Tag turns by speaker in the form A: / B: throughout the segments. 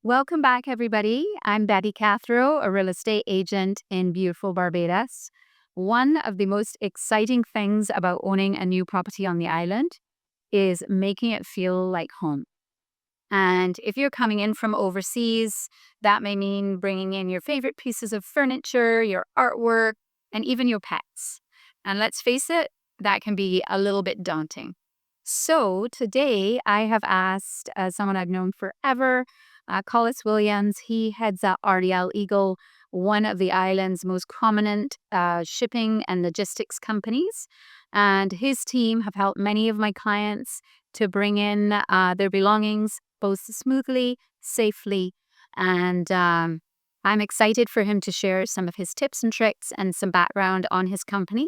A: Welcome back, everybody. I'm Betty Cathrow, a real estate agent in beautiful Barbados. One of the most exciting things about owning a new property on the island is making it feel like home. And if you're coming in from overseas, that may mean bringing in your favorite pieces of furniture, your artwork, and even your pets. And let's face it, that can be a little bit daunting. So today I have asked someone I've known forever, Collis Williams. He heads up RDL Eagle, one of the island's most prominent shipping and logistics companies. And his team have helped many of my clients to bring in their belongings both smoothly, safely, and I'm excited for him to share some of his tips and tricks and some background on his company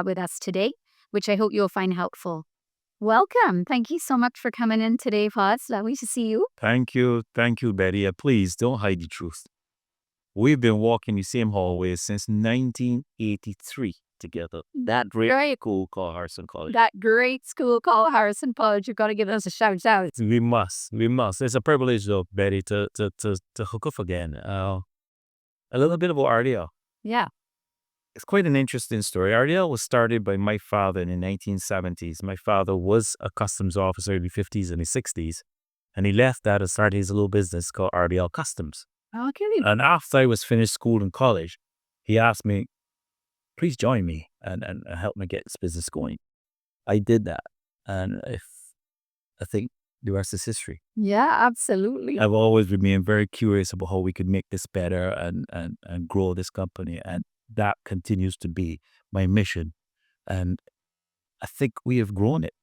A: with us today, which I hope you'll find helpful. Welcome. Thank you so much for coming in today, Paul. It's lovely to see you.
B: Thank you. Thank you, Betty. Please don't hide the truth. We've been walking the same hallways since 1983 together. That great school called Harrison College.
A: That great school called Harrison College. You've got to give us a shout out.
B: We must. It's a privilege, though, Betty, to hook up again. A little bit about RDL.
A: Yeah.
B: It's quite an interesting story. RDL was started by my father in the 1970s. My father was a customs officer in the 50s and the 60s, and he left that and started his little business called RDL Customs.
A: Okay.
B: And after I was finished school and college, he asked me, please join me and help me get this business going. I did that. And I think the rest is history.
A: Yeah, absolutely.
B: I've always remained very curious about how we could make this better and grow this company. And that continues to be my mission. And I think we have grown it.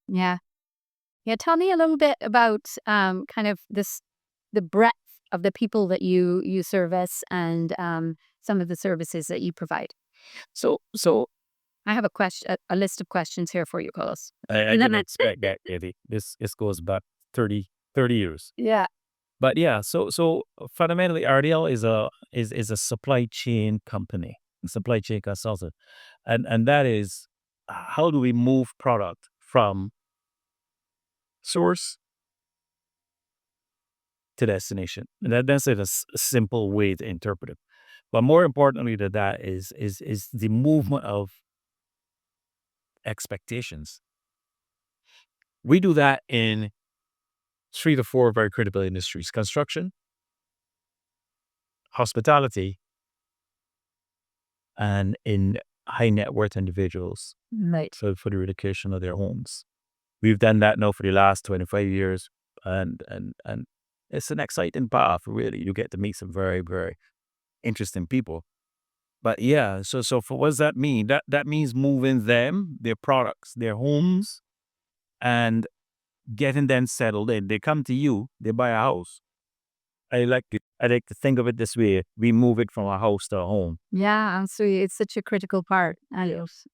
A: Yeah. Yeah. Tell me a little bit about kind of the breadth of the people that you service and some of the services that you provide.
B: So
A: I have a list of questions here for you, Carlos.
B: I didn't expect that, Eddie. This goes back 30 years.
A: Yeah.
B: But yeah, so fundamentally, RDL is a supply chain company, a supply chain consultant, and that is how do we move product from source to destination? And that's a simple way to interpret it. But more importantly than that is the movement of expectations. We do that in 3 to 4 very critical industries: construction, hospitality, and in high net worth individuals.
A: Right.
B: So for the relocation of their homes. We've done that now for the last 25 years, and it's an exciting path, really. You get to meet some very, very interesting people. But yeah, so for what does that mean? That means moving them, their products, their homes, and getting them settled in. They come to you, they buy a house. I like to think of it this way: we move it from a house to a home.
A: Yeah, absolutely. It's such a critical part.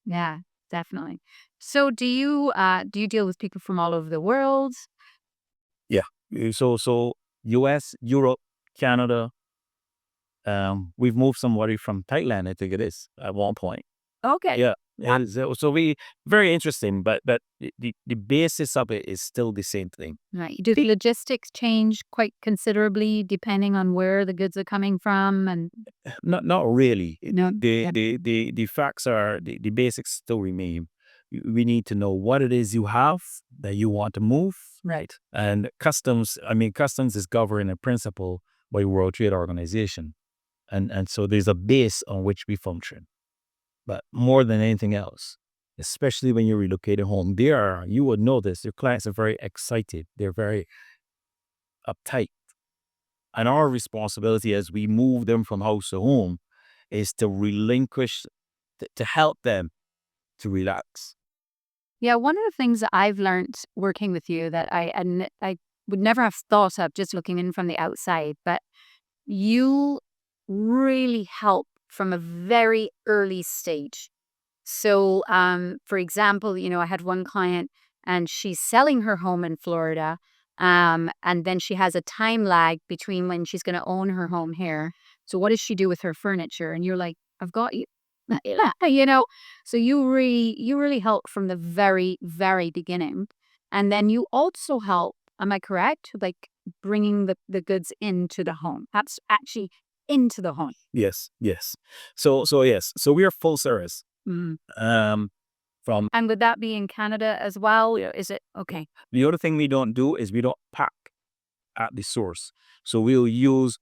A: Yeah, definitely. So do you deal with people from all over the world?
B: Yeah. So US, Europe, Canada. We've moved somebody from Thailand, I think it is, at one point.
A: Okay.
B: Yeah. And so we very interesting, but the basis of it is still the same thing.
A: Right. Do the logistics change quite considerably depending on where the goods are coming from? And
B: Not really.
A: no, yeah.
B: The facts are the basics still remain. We need to know what it is you have that you want to move.
A: Right.
B: And customs is governed in principle by World Trade Organization. And so there's a base on which we function. But more than anything else, especially when you're relocating home, you would notice your clients are very excited. They're very uptight. And our responsibility as we move them from house to home is to relinquish, to help them to relax.
A: Yeah, one of the things that I've learned working with you that I would never have thought of just looking in from the outside, but you really help from a very early stage. So, for example, I had one client and she's selling her home in Florida. And then she has a time lag between when she's going to own her home here. So what does she do with her furniture? And you're like, I've got you. So you really help from the very, very beginning. And then you also help, am I correct? Like bringing the goods into the home. That's actually into the home.
B: Yes. So yes. So we are full service.
A: Mm.
B: From
A: And would that be in Canada as well? Is it okay?
B: the other thing we don't do is we don't pack at the source. So we'll use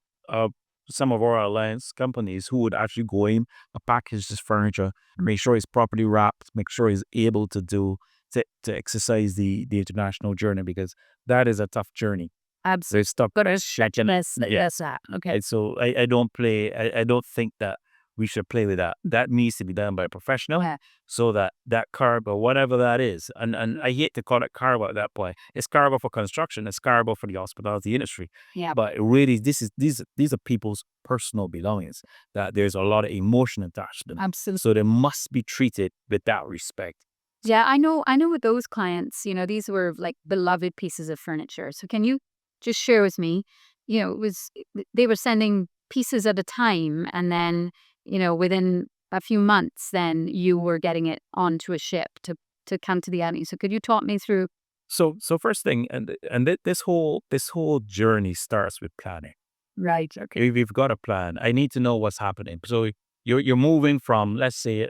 B: some of our alliance companies who would actually go in, package this furniture, make sure it's properly wrapped, make sure it's able to exercise the international journey, because that is a tough journey.
A: Absolutely.
B: There's stuff.
A: Yes, that. Okay.
B: And so I don't play. I don't think that we should play with that. That needs to be done by a professional.
A: Yeah.
B: So that cargo, whatever that is, and I hate to call it cargo at that point. It's cargo for construction. It's cargo for the hospitality industry.
A: Yeah.
B: But really, these are people's personal belongings that there's a lot of emotion attached to them.
A: Absolutely.
B: So they must be treated with that respect.
A: Yeah, I know with those clients, these were like beloved pieces of furniture. So can you just share with me, they were sending pieces at a time, and then, within a few months, then you were getting it onto a ship to come to the island. So could you talk me through?
B: So first thing, this whole journey starts with planning.
A: Right. Okay.
B: If you've got a plan, I need to know what's happening. So you're moving from, let's say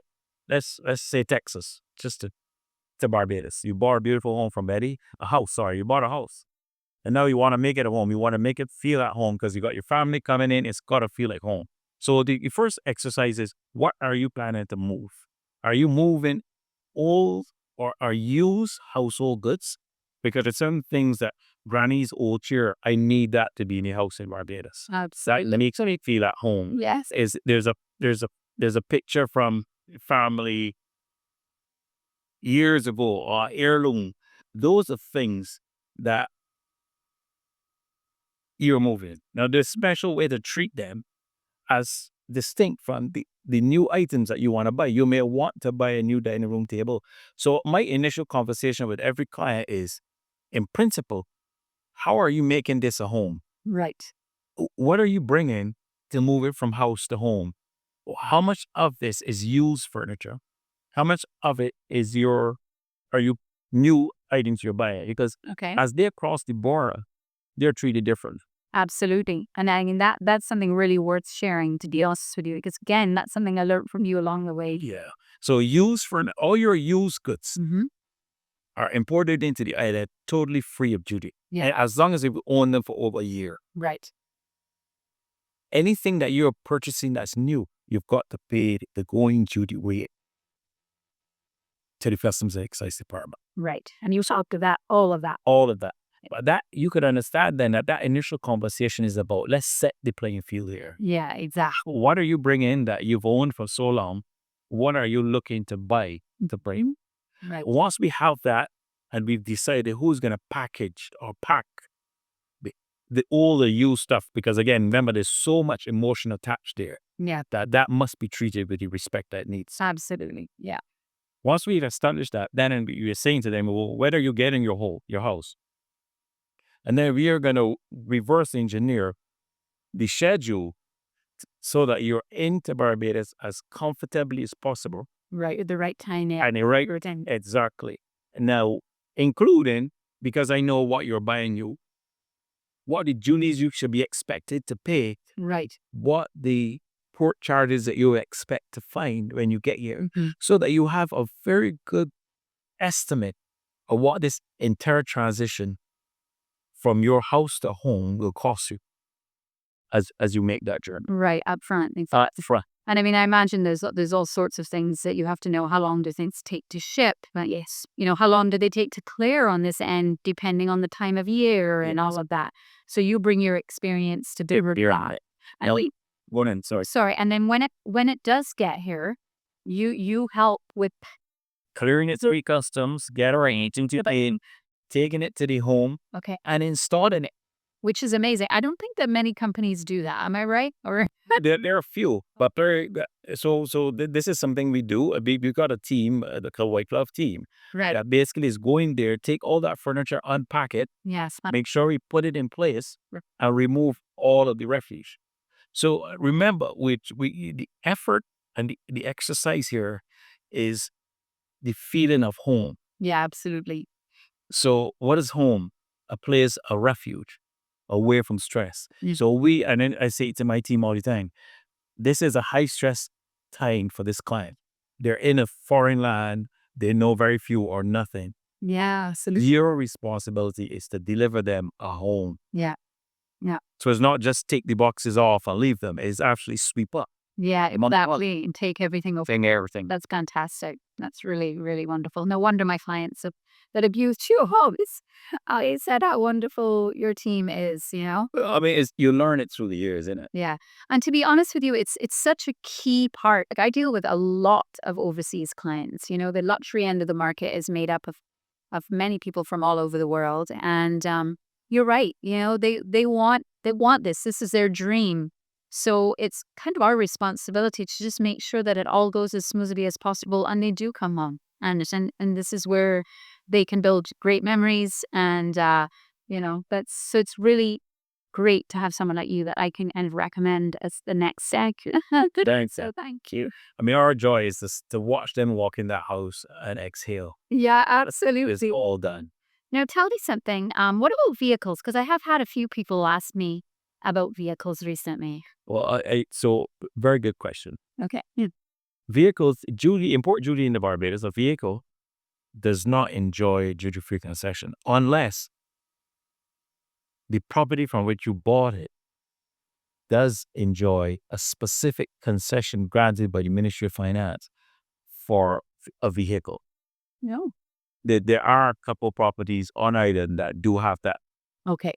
B: Texas, just to Barbados. You bought a beautiful home from Betty, you bought a house. And now you want to make it a home. You want to make it feel at home because you got your family coming in. It's got to feel like home. So the first exercise is, what are you planning to move? Are you moving old or are used household goods? Because there's some things that granny's old chair, I need that to be in the house in Barbados.
A: Absolutely.
B: That makes me feel at home.
A: Yes.
B: There's a picture from family years ago, or heirloom. Those are things that you're moving. Now, there's a special way to treat them as distinct from the new items that you want to buy. You may want to buy a new dining room table. So my initial conversation with every client is, in principle, how are you making this a home?
A: Right.
B: What are you bringing to move it from house to home? How much of this is used furniture? How much of it are you new items you're buying? Because
A: Okay.
B: as they cross the border, they're treated different.
A: Absolutely. And I mean, that's something really worth sharing, to be honest with you, because again, that's something I learned from you along the way.
B: Yeah. So all your used goods are imported into the island totally free of duty.
A: Yeah.
B: And as long as you've owned them for over a year.
A: Right.
B: Anything that you're purchasing that's new, you've got to pay the going duty rate to the Customs and Excise Department.
A: Right. And you talked to all of that.
B: All of that. But that you could understand then that initial conversation is about, let's set the playing field here.
A: Yeah, exactly.
B: What are you bringing that you've owned for so long? What are you looking to buy to bring?
A: Right.
B: Once we have that and we've decided who's going to package or pack all the used stuff, because again, remember, there's so much emotion attached there.
A: Yeah.
B: That must be treated with the respect that it needs.
A: Absolutely. Yeah.
B: Once we've established that, then you're saying to them, well, whether you're getting your house. And then we are going to reverse engineer the schedule so that you're into Barbados as comfortably as possible.
A: Right. At the right time. Yeah.
B: And the right
A: time.
B: Exactly. Now, including, because I know what you're buying what the duties you should be expected to pay.
A: Right.
B: What the port charges that you expect to find when you get here, so that you have a very good estimate of what this entire transition from your house to home will cost you as you make that journey.
A: Right, up front.
B: Front.
A: And I mean, I imagine there's all sorts of things that you have to know. How long do things take to ship? But yes, how long do they take to clear on this end, depending on the time of year and all of that. So you bring your experience to bear that.
B: Go ahead, sorry.
A: Sorry, and then when it does get here, you help with
B: clearing it through customs, get our agent to pay, taking it to the home,
A: okay,
B: and installing it.
A: Which is amazing. I don't think that many companies do that. Am I right? Or
B: there are a few, but this is something we do. We've got a team, the White Glove team,
A: right,
B: that basically is going there, take all that furniture, unpack it,
A: yes,
B: make sure we put it in place, and remove all of the refuge. So remember, the effort and the exercise here is the feeling of home.
A: Yeah, absolutely.
B: So what is home? A place, a refuge. away from stress. So and then I say to my team all the time, this is a high stress time for this client. They're in a foreign land. They know very few or nothing.
A: Yeah, absolutely.
B: Your responsibility is to deliver them a home.
A: Yeah. Yeah.
B: So it's not just take the boxes off and leave them. It's actually sweep up.
A: Yeah, exactly. And take everything over.
B: Everything.
A: That's fantastic. That's really, really wonderful. No wonder my clients that abuse your hobbies. I said how wonderful your team is, you know?
B: I mean, you learn it through the years, isn't it?
A: Yeah. And to be honest with you, it's such a key part. Like, I deal with a lot of overseas clients. You know, the luxury end of the market is made up of many people from all over the world. And you're right. You know, they want this. This is their dream. So it's kind of our responsibility to just make sure that it all goes as smoothly as possible, and they do come home. And this is where they can build great memories. And you know, so it's really great to have someone like you that I can kind of recommend as the next step.
B: Thanks.
A: So thank you.
B: I mean, our joy is to watch them walk in that house and exhale.
A: Yeah,
B: It's
A: absolutely.
B: all done.
A: Now tell me something. What about vehicles? Because I have had a few people ask me about vehicles recently.
B: Well, so very good question.
A: Okay. Yeah.
B: Vehicles, import duty in the Barbados, a vehicle does not enjoy duty-free concession unless the property from which you bought it does enjoy a specific concession granted by the Ministry of Finance for a vehicle.
A: No.
B: There are a couple properties on island that do have that.
A: Okay.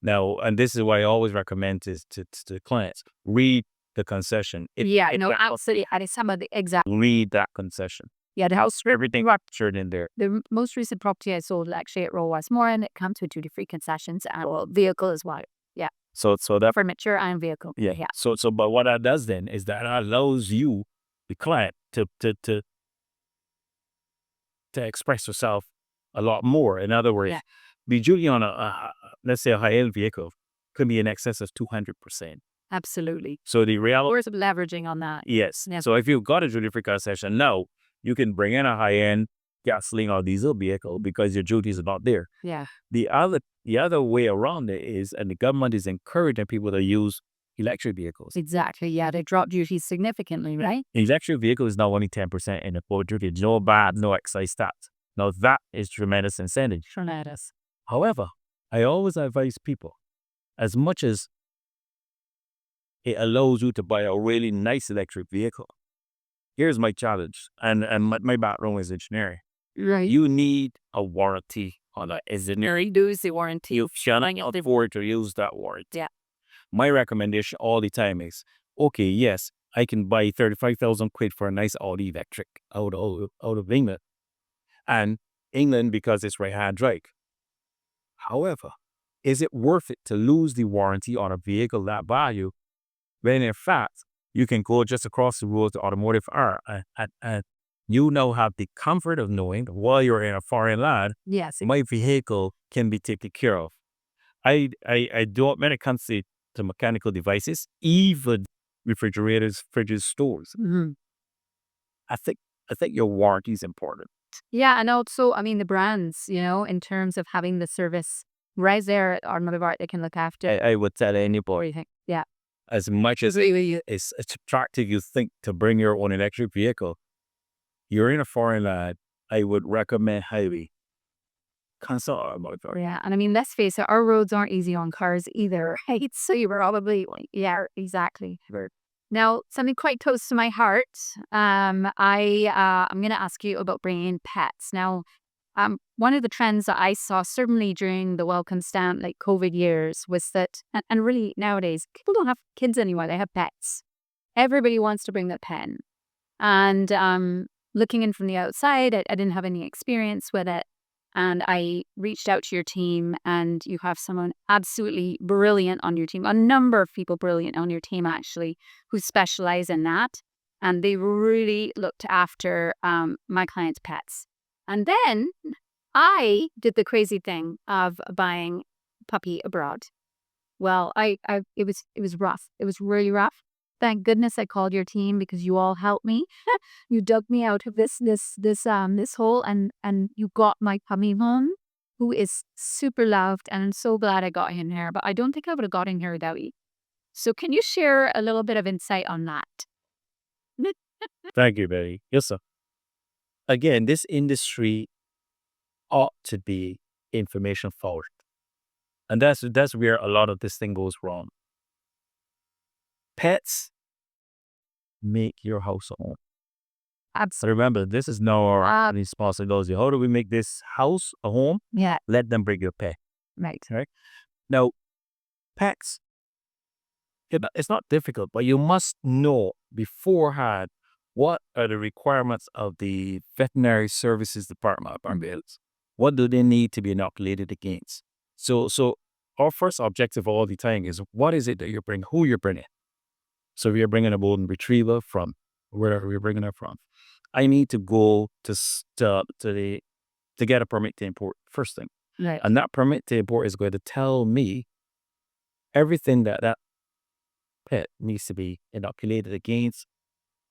B: Now, and this is what I always recommend to clients: read the concession.
A: Absolutely. I some of the exact.
B: Read that concession.
A: Yeah, the house.
B: Everything captured in there.
A: The most recent property I sold actually at Royal Westmore, and it comes with duty-free concessions and vehicle as well. Yeah.
B: So that
A: Furniture and vehicle.
B: yeah.
A: Yeah.
B: So but what that does then is that allows you, the client, to express yourself a lot more. In other words, the duty on let's say a high-end vehicle could be in excess of 200%.
A: Absolutely.
B: So the reality
A: There's some leveraging on that.
B: yes.
A: Yeah.
B: So if you've got a duty-free concession now, you can bring in a high-end gasoline or diesel vehicle because your duties are not there.
A: Yeah.
B: The other way around it is, and the government is encouraging people to use electric vehicles.
A: Exactly. Yeah, they drop duties significantly, right?
B: Electric vehicle is now only 10% in the full duty. No bad, no excise tax. Now that is tremendous incentive.
A: Tremendous.
B: However, I always advise people, as much as it allows you to buy a really nice electric vehicle, here's my challenge, and my background is engineering.
A: Right.
B: You need a warranty on that engineering.
A: Do the warranty.
B: You cannot afford to use that warranty.
A: Yeah.
B: My recommendation all the time is, okay, yes, I can buy 35,000 quid for a nice Audi electric out of England. And England, because it's right-hand drive. However, is it worth it to lose the warranty on a vehicle that value when in fact you can go just across the road to Automotive R and you now have the comfort of knowing that while you're in a foreign land,
A: Yes.
B: my vehicle can be taken care of. I don't, when it comes to mechanical devices, even refrigerators, fridges, stores, I think your warranty is important.
A: Yeah, and also, I mean, the brands, you know, in terms of having the service right there at Automotive Art, they can look after.
B: I would tell
A: What do
B: anybody,
A: you think? Yeah.
B: as much as it's attractive you think to bring your own electric vehicle, you're in a foreign land, I would recommend highly consult Automotive Art.
A: Yeah, and I mean, let's face it, our roads aren't easy on cars either, right? So you probably, yeah, exactly. Now, something quite close to my heart. I'm going to ask you about bringing in pets. Now, one of the trends that I saw certainly during the welcome stamp, like COVID years, was that, and really nowadays, people don't have kids anymore; they have pets. Everybody wants to bring their pet, and looking in from the outside, I didn't have any experience with it. And I reached out to your team, and you have someone absolutely brilliant on your team, a number of people brilliant on your team, actually, who specialize in that. And they really looked after my clients' pets. And then I did the crazy thing of buying a puppy abroad. Well, it was rough. It was really rough. Thank goodness I called your team because you all helped me. You dug me out of this hole, and you got my puppy home, who is super loved, and I'm so glad I got him here, but I don't think I would have gotten here without you. So can you share a little bit of insight on that?
B: Thank you, Betty. Yes, sir. Again, this industry ought to be information forward. And that's where a lot of this thing goes wrong. Pets make your house a home. So remember, this is now our responsibility. How do we make this house a home?
A: Yeah.
B: Let them bring your pet.
A: Right.
B: Right? Now, pets, it's not difficult, but you must know beforehand what are the requirements of the veterinary services department of Barbados. What do they need to be inoculated against? So our first objective all the time is what is it that you're bringing, who you're bringing. So if you're bringing a golden retriever from wherever you're bringing it from, I need to go to get a permit to import first thing.
A: Right.
B: And that permit to import is going to tell me everything that pet needs to be inoculated against,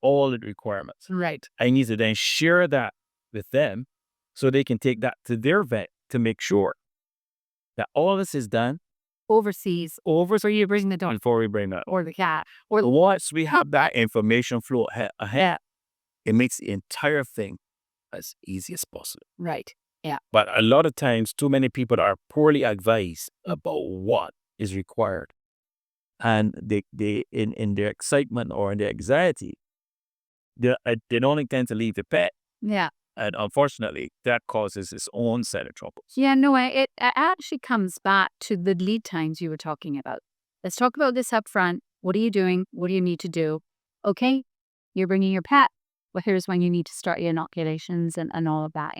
B: all the requirements.
A: Right.
B: I need to then share that with them so they can take that to their vet to make sure that all this is done
A: Overseas. So you bring the dog
B: before we bring that.
A: or the cat or
B: Once we have that information flow ahead, it makes the entire thing as easy as possible.
A: right. Yeah.
B: But a lot of times, too many people are poorly advised about what is required. And they in their excitement or in their anxiety, they don't intend to leave the pet.
A: Yeah.
B: And unfortunately, that causes its own set of troubles.
A: Yeah, no, it actually comes back to the lead times you were talking about. Let's talk about this up front. What are you doing? What do you need to do? Okay, you're bringing your pet. Well, here's when you need to start your inoculations and all of that,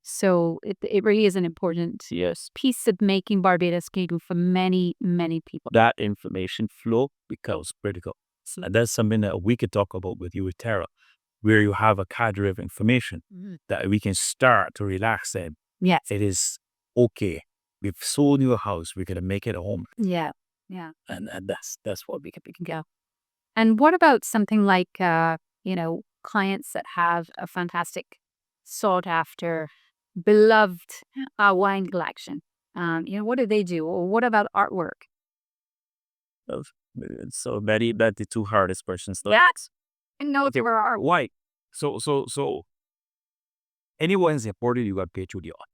A: So it really is an important piece of making Barbados legal for many, many people.
B: That information flow becomes critical. And that's something that we could talk about with you with Terra, where you have a cadre of information that we can start to relax in.
A: Yes.
B: It is okay. We've sold you a house. We're going to make it a home.
A: Yeah. Yeah.
B: And that's what we can
A: go. And what about something like, clients that have a fantastic, sought after, beloved wine collection? What do they do? Or what about artwork?
B: So Betty, that's the two hardest questions.
A: Yes. And no, there are.
B: Why? So anyone's imported, you got to pay through the art.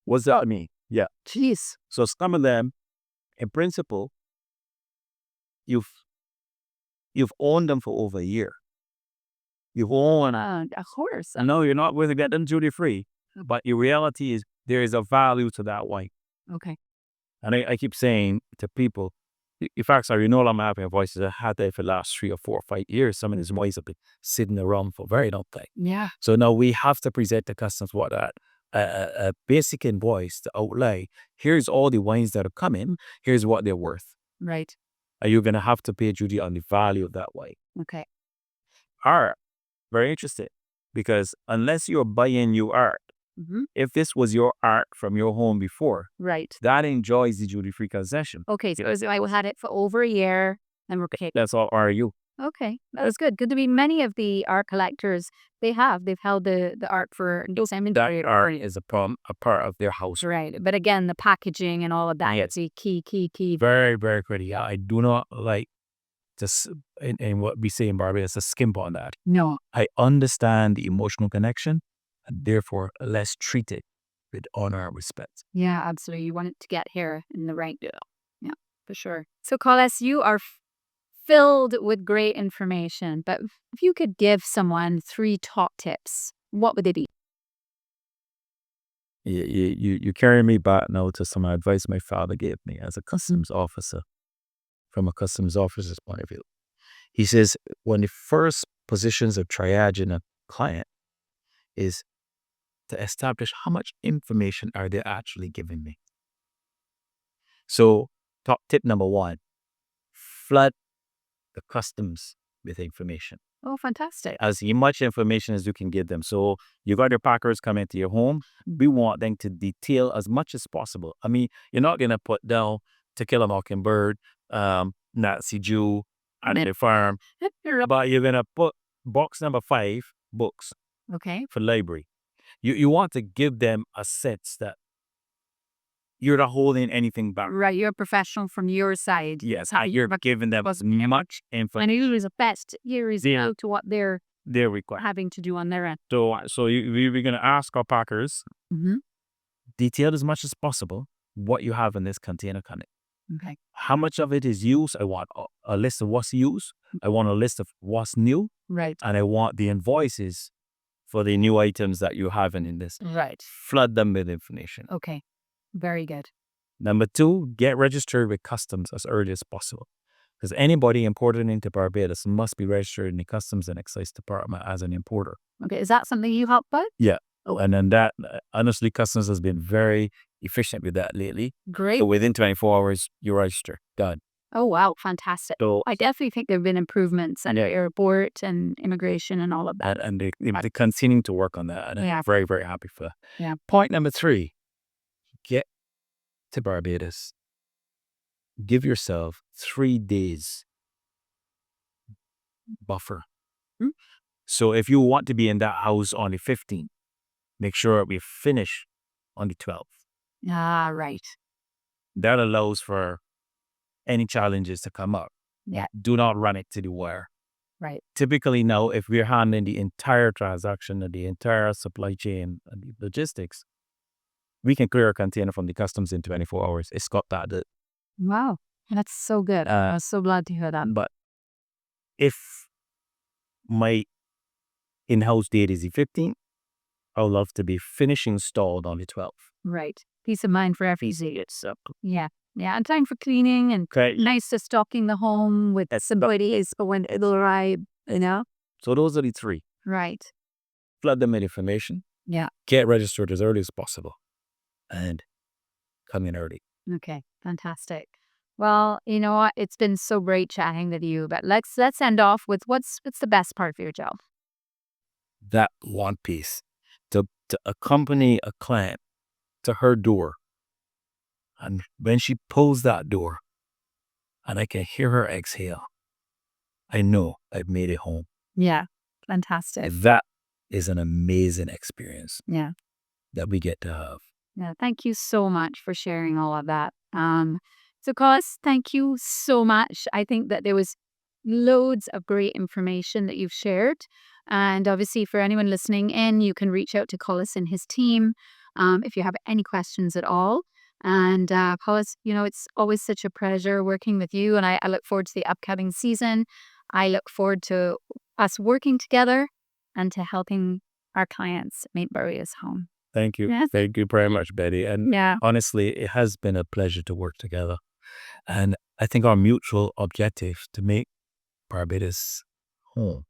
B: What's that mean? Yeah.
A: Jeez.
B: So some of them, in principle, you've owned them for over a year. You've owned.
A: Of course.
B: No, you're not going to get them duty free. But the reality is there is a value to that wine.
A: Okay.
B: And I keep saying to people, in fact, sorry, I'm having voices. I had that for the last 3 or 4 or 5 years. Some of these wines have been sitting around for a very long time.
A: Yeah.
B: So now we have to present the customers what a basic invoice to outlay. Here's all the wines that are coming. Here's what they're worth.
A: Right.
B: Are you going to have to pay duty on the value of that wine?
A: Okay.
B: Art, very interesting, because unless you're buying new art, if this was your art from your home before,
A: right,
B: that enjoys the duty-free concession.
A: Okay, so I had it for over a year, and we're okay.
B: That's all RU.
A: Okay, that's good. Good to be many of the art collectors. They've held the art for
B: that art is a part of their house.
A: Right, but again, the packaging and all of that is a key.
B: Very, very critical. I do not like just in what we say in Barbados, a skimp on that.
A: No,
B: I understand the emotional connection, and therefore let's treat it with honor and respect.
A: Yeah, absolutely. You want it to get here in the right deal. Yeah, for sure. So, Collis, you are filled with great information, but if you could give someone 3 top tips, what would they be?
B: You carry me back now to some advice my father gave me as a customs officer, from a customs officer's point of view. He says, one of the first positions of triage in a client is to establish how much information are they actually giving me. So, top tip number 1, flood the customs with information.
A: Oh, fantastic.
B: As much information as you can give them. So you got your packers coming to your home. We want them to detail as much as possible. I mean, you're not going to put down To Kill a Mockingbird, Nazi Jew, and the farm, but you're going to put box number 5 books.
A: Okay.
B: For library. You want to give them a sense that you're not holding anything back.
A: Right, you're a professional from your side.
B: Yes, you're giving them as much information.
A: And it is the best years out to what they're
B: required.
A: having to do on their end.
B: So we're going to ask our packers,
A: Mm-hmm.
B: detail as much as possible what you have in this container coming.
A: Okay.
B: How much of it is used? I want a list of what's used. I want a list of what's new.
A: Right.
B: And I want the invoices for the new items that you have in this.
A: Right.
B: Flood them with information.
A: Okay. Very good.
B: Number 2, get registered with customs as early as possible. Because anybody imported into Barbados must be registered in the Customs and Excise Department as an importer.
A: Okay. Is that something you help with?
B: Yeah. And then that, honestly, Customs has been very efficient with that lately.
A: Great.
B: So within 24 hours, you register. Done.
A: Oh, wow. Fantastic.
B: So
A: I definitely think there have been improvements at airport and immigration and all of that.
B: and they continue to work on that. And I'm very, very happy for that.
A: Yeah.
B: Point number 3, get to Barbados. Give yourself 3 days buffer.
A: Hmm?
B: So if you want to be in that house on the 15th, make sure we finish on the 12th.
A: Ah, right.
B: That allows for any challenges to come up.
A: Yeah.
B: Do not run it to the wire.
A: Right.
B: Typically now, if we're handling the entire transaction and the entire supply chain and the logistics, we can clear a container from the customs in 24 hours. It's got that.
A: Wow. That's so good. I'm so glad to hear that.
B: But if my in-house date is the 15th, I would love to be finishing installed on the 12th.
A: Right. Peace of mind for everything. Yeah. Yeah. And time for cleaning and nice to stocking the home with some goodies for when it'll arrive, you know?
B: So those are the 3.
A: Right.
B: Flood them with information.
A: Yeah.
B: Get registered as early as possible. And come in early.
A: Okay. Fantastic. Well, you know what? It's been so great chatting with you, but let's end off with what's the best part of your job?
B: That one piece. To accompany a client to her door. And when she pulls that door and I can hear her exhale, I know I've made it home.
A: Yeah. Fantastic.
B: That is an amazing experience.
A: Yeah.
B: That we get to have.
A: Yeah. Thank you so much for sharing all of that. So Collis, thank you so much. I think that there was loads of great information that you've shared. And obviously for anyone listening in, you can reach out to Collis and his team if you have any questions at all. And Collis, you know, it's always such a pleasure working with you. And I look forward to the upcoming season. I look forward to us working together and to helping our clients make Barbados home.
B: Thank you.
A: Yes.
B: Thank you very much, Betty. And honestly, it has been a pleasure to work together. And I think our mutual objective to make Barbados home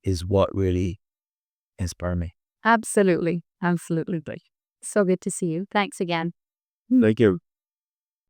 B: is what really inspired me.
A: Absolutely. Absolutely. So good to see you. Thanks again.
B: Thank you.